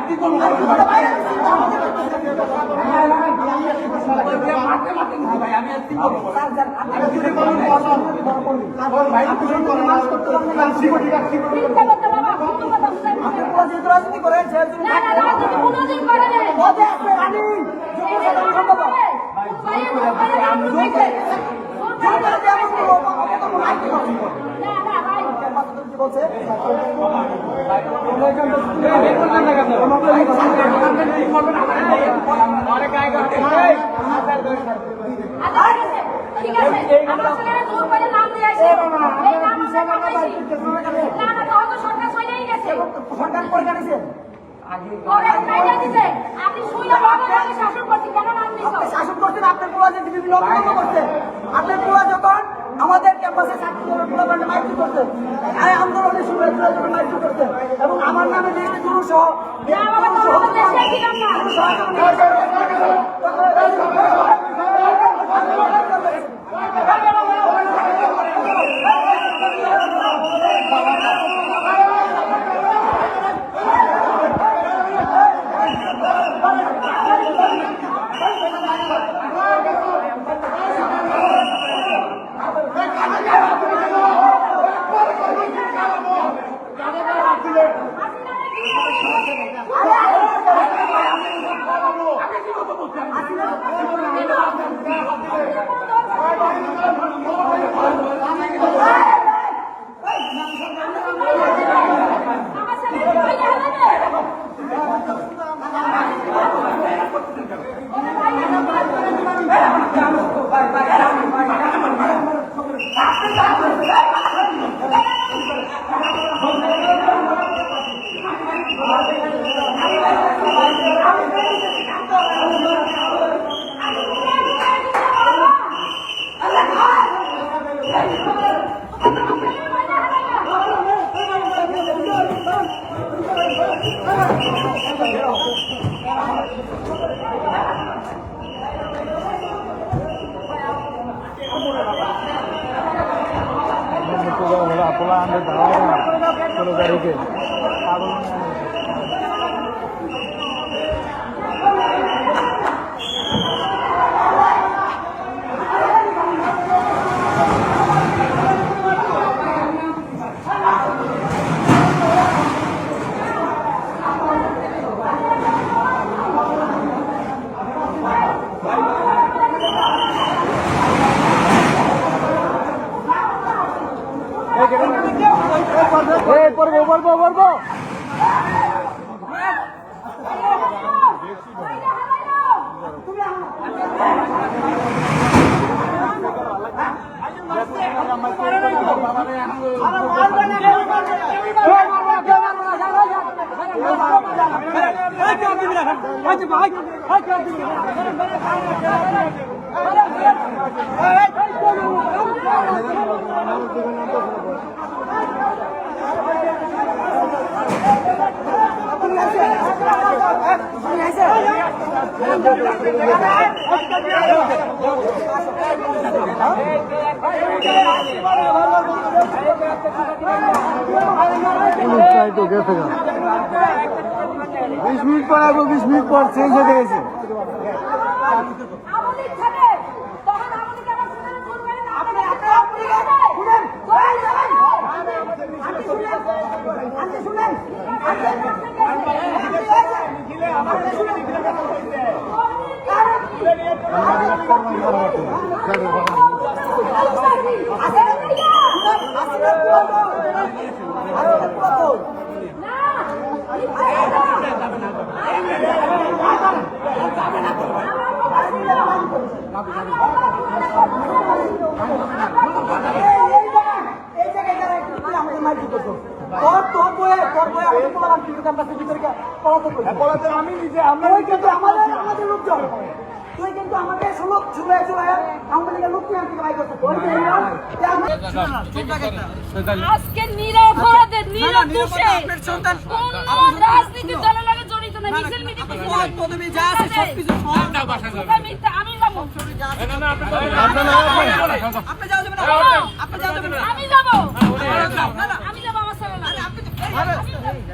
রাজনীতি করেন ঠিক আছে আমার ছেলের দূর করে নাম দিয়ে আসে এই নাম আমরা পাঠাইছি না না তো সরকার চলেই গেছে সরকার করে গেছে ওরে কাইয়া দিছে আপনি শুইয়া বাবা বাবা শাসন করতে কেন নাম দিছো শাসন করতে আপনার পোলা যে বিভিন্ন অপরাধ করতে আপনার পোলা যখন আমাদের ক্যাম্পাসে ছাত্র পোলা বান্ডে মাইক করতে এই আন্দোলনের শুরু করে মাইক করতে এবং আমার নামে যে জুলুম সহ না বাবা তো আমাদের দেশে দিলাম না Pola anda dalam, kalau dari ke, বলবো तो कैसे 20 मिनट पर आपको 20 मिनट पर चेंज हो गए আজকে নিরপরাধে নিরদোষে কোন রাজনীতি দলের লগে জড়িত না মিছিল মিটিং পদবি যা আছে সবকিছু আমি যাবো আপনি যাবেন না আমি যাবো আমার সাথে